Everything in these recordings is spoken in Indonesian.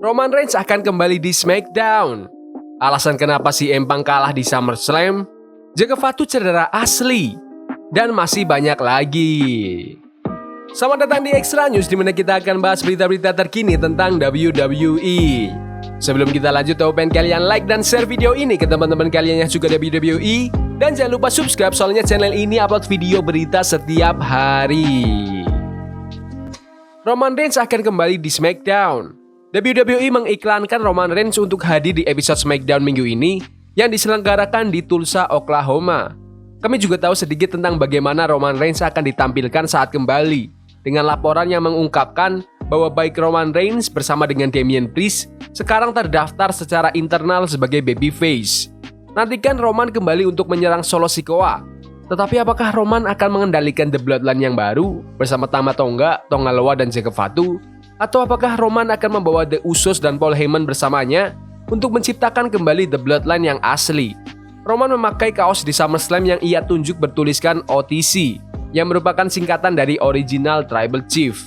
Roman Reigns akan kembali di SmackDown. Alasan kenapa CM Punk kalah di SummerSlam, Jacob Fatu cedera asli, dan masih banyak lagi. Selamat datang di Extra News, di mana kita akan bahas berita-berita terkini tentang WWE. Sebelum kita lanjut, aku pengen kalian like dan share video ini ke teman-teman kalian yang suka WWE. Dan jangan lupa subscribe, soalnya channel ini upload video berita setiap hari. Roman Reigns akan kembali di SmackDown. WWE mengiklankan Roman Reigns untuk hadir di episode SmackDown minggu ini yang diselenggarakan di Tulsa, Oklahoma. Kami juga tahu sedikit tentang bagaimana Roman Reigns akan ditampilkan saat kembali, dengan laporan yang mengungkapkan bahwa baik Roman Reigns bersama dengan Damian Priest sekarang terdaftar secara internal sebagai babyface. Nantikan Roman kembali untuk menyerang Solo Sikoa. Tetapi apakah Roman akan mengendalikan The Bloodline yang baru bersama Tama Tonga, Tonga Loa, dan Jacob Fatu? Atau apakah Roman akan membawa The Usos dan Paul Heyman bersamanya untuk menciptakan kembali The Bloodline yang asli? Roman memakai kaos di SummerSlam yang ia tunjuk bertuliskan OTC, yang merupakan singkatan dari Original Tribal Chief.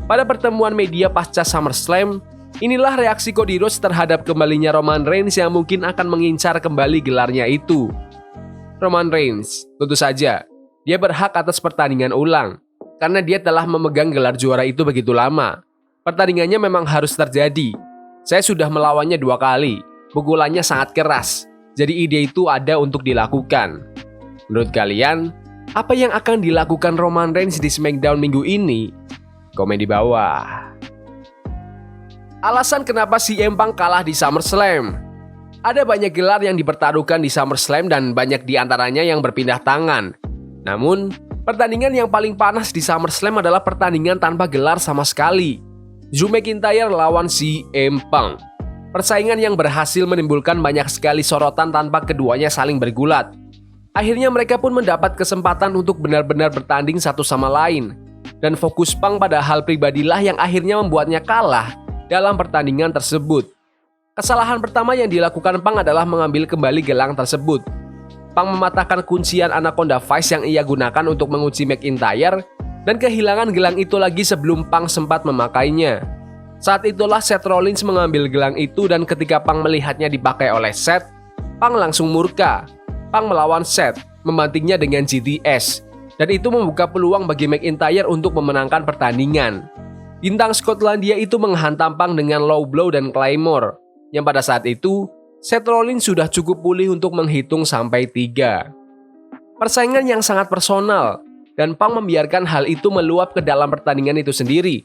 Pada pertemuan media pasca SummerSlam, inilah reaksi Cody Rhodes terhadap kembalinya Roman Reigns yang mungkin akan mengincar kembali gelarnya itu. Roman Reigns, tentu saja, dia berhak atas pertandingan ulang, karena dia telah memegang gelar juara itu begitu lama. Pertandingannya memang harus terjadi. Saya sudah melawannya 2 kali, pukulannya sangat keras, jadi ide itu ada untuk dilakukan. Menurut kalian, apa yang akan dilakukan Roman Reigns di SmackDown minggu ini? Komen di bawah. Alasan kenapa CM Punk kalah di SummerSlam. Ada banyak gelar yang dipertaruhkan di SummerSlam dan banyak diantaranya yang berpindah tangan. Namun, pertandingan yang paling panas di SummerSlam adalah pertandingan tanpa gelar sama sekali. Drew McIntyre lawan CM Punk. Persaingan yang berhasil menimbulkan banyak sekali sorotan tanpa keduanya saling bergulat. Akhirnya mereka pun mendapat kesempatan untuk benar-benar bertanding satu sama lain. Dan fokus Punk pada hal pribadilah yang akhirnya membuatnya kalah dalam pertandingan tersebut. Kesalahan pertama yang dilakukan Punk adalah mengambil kembali gelang tersebut. Punk mematahkan kuncian Anaconda Vice yang ia gunakan untuk mengunci McIntyre dan kehilangan gelang itu lagi sebelum Punk sempat memakainya. Saat itulah Seth Rollins mengambil gelang itu dan ketika Punk melihatnya dipakai oleh Seth, Punk langsung murka. Punk melawan Seth, membantingnya dengan GTS, dan itu membuka peluang bagi McIntyre untuk memenangkan pertandingan. Bintang Skotlandia itu menghantam Punk dengan low blow dan Claymore, yang pada saat itu, Seth Rollins sudah cukup pulih untuk menghitung sampai 3. Persaingan yang sangat personal, dan Punk membiarkan hal itu meluap ke dalam pertandingan itu sendiri.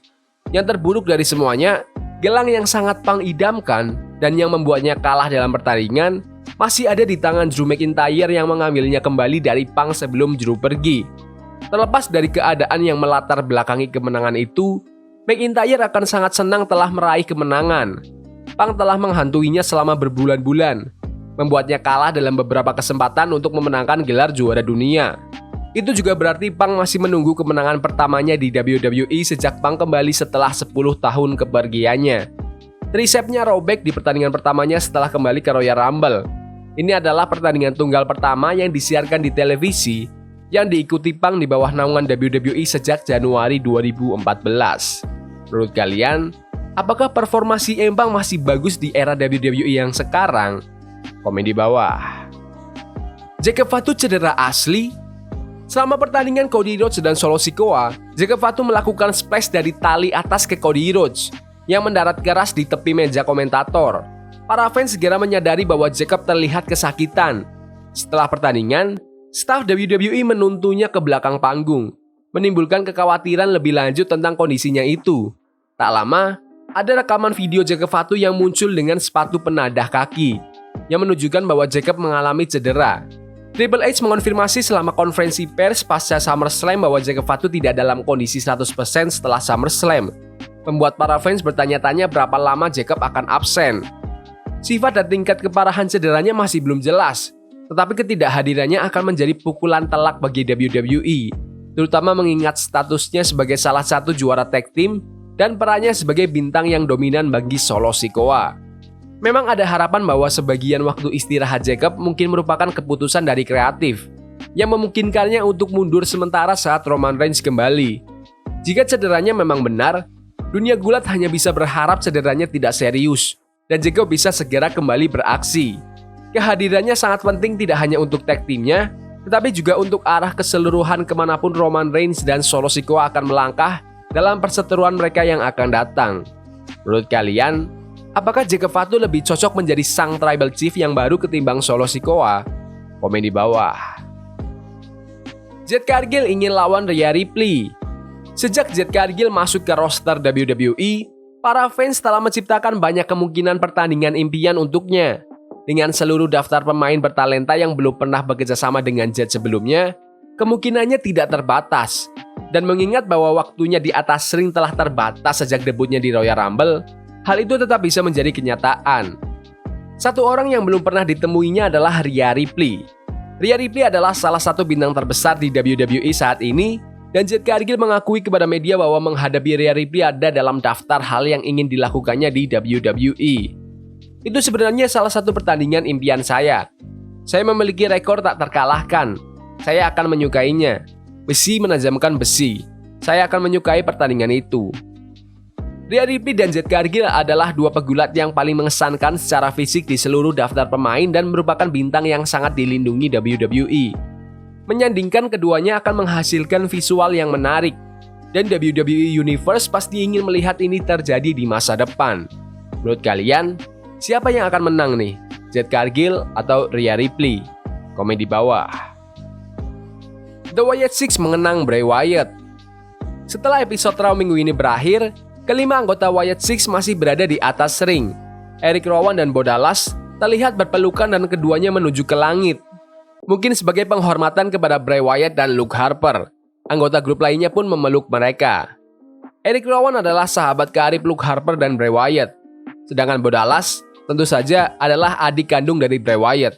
Yang terburuk dari semuanya, gelang yang sangat Punk idamkan dan yang membuatnya kalah dalam pertandingan masih ada di tangan Drew McIntyre yang mengambilnya kembali dari Punk sebelum Drew pergi. Terlepas dari keadaan yang melatar belakangi kemenangan itu, McIntyre akan sangat senang telah meraih kemenangan. Punk telah menghantuinya selama berbulan-bulan, membuatnya kalah dalam beberapa kesempatan untuk memenangkan gelar juara dunia. Itu juga berarti Punk masih menunggu kemenangan pertamanya di WWE sejak Punk kembali setelah 10 tahun kepergiannya. Tricepsnya robek di pertandingan pertamanya setelah kembali ke Royal Rumble. Ini adalah pertandingan tunggal pertama yang disiarkan di televisi yang diikuti Punk di bawah naungan WWE sejak Januari 2014. Menurut kalian, apakah performa CM Punk masih bagus di era WWE yang sekarang? Komen di bawah. Jacob Fatu cedera asli? Selama pertandingan Cody Rhodes dan Solo Sikoa, Jacob Fatu melakukan splash dari tali atas ke Cody Rhodes yang mendarat keras di tepi meja komentator. Para fans segera menyadari bahwa Jacob terlihat kesakitan. Setelah pertandingan, staf WWE menuntunnya ke belakang panggung, menimbulkan kekhawatiran lebih lanjut tentang kondisinya itu. Tak lama, ada rekaman video Jacob Fatu yang muncul dengan sepatu penadah kaki, yang menunjukkan bahwa Jacob mengalami cedera. Triple H mengonfirmasi selama konferensi pers pasca SummerSlam bahwa Jacob Fatu tidak dalam kondisi 100% setelah SummerSlam, membuat para fans bertanya-tanya berapa lama Jacob akan absen. Sifat dan tingkat keparahan cederanya masih belum jelas, tetapi ketidakhadirannya akan menjadi pukulan telak bagi WWE, terutama mengingat statusnya sebagai salah satu juara tag team dan perannya sebagai bintang yang dominan bagi Solo Sikoa. Memang ada harapan bahwa sebagian waktu istirahat Jacob mungkin merupakan keputusan dari kreatif yang memungkinkannya untuk mundur sementara saat Roman Reigns kembali. Jika cederanya memang benar, Dunia gulat hanya bisa berharap cederanya tidak serius dan Jericho bisa segera kembali beraksi. Kehadirannya sangat penting tidak hanya untuk tag teamnya, tetapi juga untuk arah keseluruhan kemanapun Roman Reigns dan Solo Sikoa akan melangkah dalam perseteruan mereka yang akan datang. Menurut kalian, apakah Jacob Fatu lebih cocok menjadi sang Tribal Chief yang baru ketimbang Solo Sikoa? Komen di bawah. Jade Cargill ingin lawan Rhea Ripley. Sejak Jade Cargill masuk ke roster WWE, para fans telah menciptakan banyak kemungkinan pertandingan impian untuknya. Dengan seluruh daftar pemain bertalenta yang belum pernah bekerjasama dengan Jade sebelumnya, kemungkinannya tidak terbatas. Dan mengingat bahwa waktunya di atas ring telah terbatas sejak debutnya di Royal Rumble, hal itu tetap bisa menjadi kenyataan. Satu orang yang belum pernah ditemuinya adalah Rhea Ripley. Rhea Ripley adalah salah satu bintang terbesar di WWE saat ini, dan Jade Cargill mengakui kepada media bahwa menghadapi Rhea Ripley ada dalam daftar hal yang ingin dilakukannya di WWE. Itu sebenarnya salah satu pertandingan impian saya. Saya memiliki rekor tak terkalahkan. Saya akan menyukainya. Besi menajamkan besi. Saya akan menyukai pertandingan itu. Rhea Ripley dan Jade Cargill adalah dua pegulat yang paling mengesankan secara fisik di seluruh daftar pemain dan merupakan bintang yang sangat dilindungi WWE. Menyandingkan keduanya akan menghasilkan visual yang menarik, dan WWE Universe pasti ingin melihat ini terjadi di masa depan. Menurut kalian, siapa yang akan menang nih? Jade Cargill atau Rhea Ripley? Komen di bawah. The Wyatt Six mengenang Bray Wyatt. Setelah episode Raw minggu ini berakhir, kelima anggota Wyatt Six masih berada di atas ring. Eric Rowan dan Bo Dallas terlihat berpelukan dan keduanya menuju ke langit. Mungkin sebagai penghormatan kepada Bray Wyatt dan Luke Harper. Anggota grup lainnya pun memeluk mereka. Eric Rowan adalah sahabat karib Luke Harper dan Bray Wyatt. Sedangkan Bo Dallas tentu saja adalah adik kandung dari Bray Wyatt.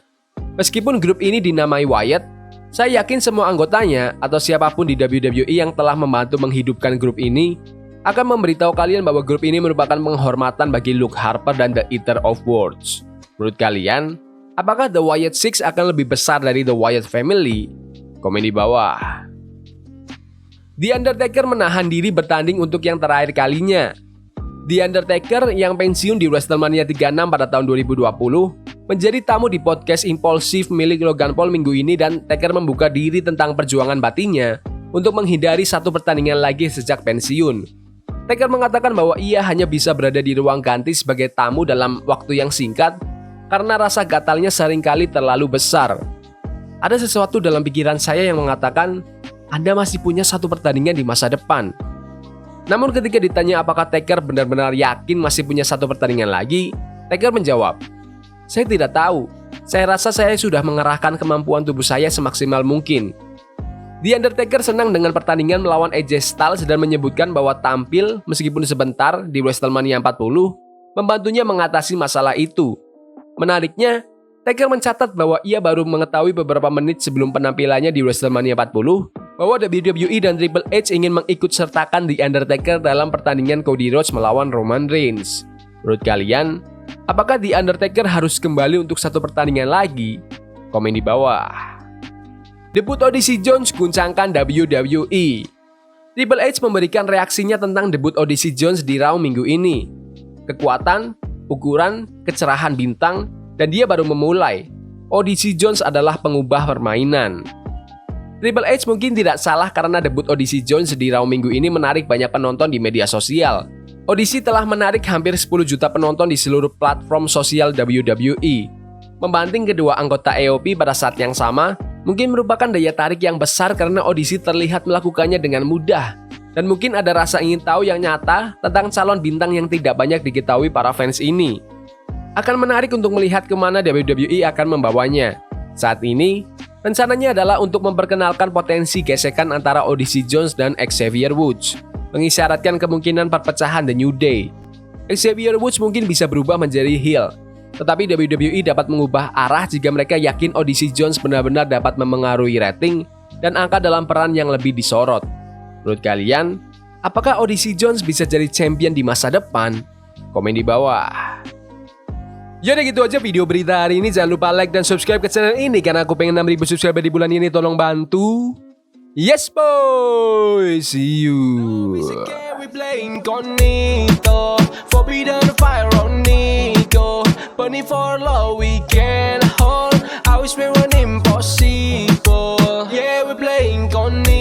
Meskipun grup ini dinamai Wyatt, saya yakin semua anggotanya atau siapapun di WWE yang telah membantu menghidupkan grup ini akan memberitahu kalian bahwa grup ini merupakan penghormatan bagi Luke Harper dan The Eater of Worlds. Menurut kalian, apakah The Wyatt Six akan lebih besar dari The Wyatt Family? Komen di bawah. The Undertaker menahan diri bertanding untuk yang terakhir kalinya. The Undertaker yang pensiun di WrestleMania 36 pada tahun 2020 menjadi tamu di podcast Impulsif milik Logan Paul minggu ini, dan Taker membuka diri tentang perjuangan batinnya untuk menghindari satu pertandingan lagi sejak pensiun. Taker mengatakan bahwa ia hanya bisa berada di ruang ganti sebagai tamu dalam waktu yang singkat karena rasa gatalnya seringkali terlalu besar. Ada sesuatu dalam pikiran saya yang mengatakan Anda masih punya satu pertandingan di masa depan. Namun ketika ditanya apakah Taker benar-benar yakin masih punya satu pertandingan lagi, Taker menjawab, "Saya tidak tahu. Saya rasa saya sudah mengerahkan kemampuan tubuh saya semaksimal mungkin." The Undertaker senang dengan pertandingan melawan AJ Styles dan menyebutkan bahwa tampil meskipun sebentar di WrestleMania 40 membantunya mengatasi masalah itu. Menariknya, Taker mencatat bahwa ia baru mengetahui beberapa menit sebelum penampilannya di WrestleMania 40 bahwa WWE dan Triple H ingin mengikutsertakan The Undertaker dalam pertandingan Cody Rhodes melawan Roman Reigns. Menurut kalian, apakah The Undertaker harus kembali untuk satu pertandingan lagi? Komen di bawah. Debut Odyssey Jones guncangkan WWE. Triple H memberikan reaksinya tentang debut Odyssey Jones di Raw minggu ini. Kekuatan, ukuran, kecerahan bintang, dan dia baru memulai. Odyssey Jones adalah pengubah permainan. Triple H mungkin tidak salah karena debut Odyssey Jones di Raw minggu ini menarik banyak penonton di media sosial. Odyssey telah menarik hampir 10 juta penonton di seluruh platform sosial WWE. Membanting kedua anggota AOP pada saat yang sama, mungkin merupakan daya tarik yang besar karena Odyssey terlihat melakukannya dengan mudah. Dan mungkin ada rasa ingin tahu yang nyata tentang calon bintang yang tidak banyak diketahui para fans ini. Akan menarik untuk melihat kemana WWE akan membawanya. Saat ini, rencananya adalah untuk memperkenalkan potensi gesekan antara Odyssey Jones dan Xavier Woods, mengisyaratkan kemungkinan perpecahan The New Day. Xavier Woods mungkin bisa berubah menjadi heel, tetapi WWE dapat mengubah arah jika mereka yakin Odyssey Jones benar-benar dapat memengaruhi rating dan angka dalam peran yang lebih disorot. Menurut kalian, apakah Odyssey Jones bisa jadi champion di masa depan? Komen di bawah. Jadi gitu aja video berita hari ini. Jangan lupa like dan subscribe ke channel ini karena aku pengen 6.000 subscriber di bulan ini. Tolong bantu. Yes boy, see you. We playing Incognito, forbidden fire on Nico. Burning for love we can hold. I wish we were impossible. Yeah, we playing Incognito.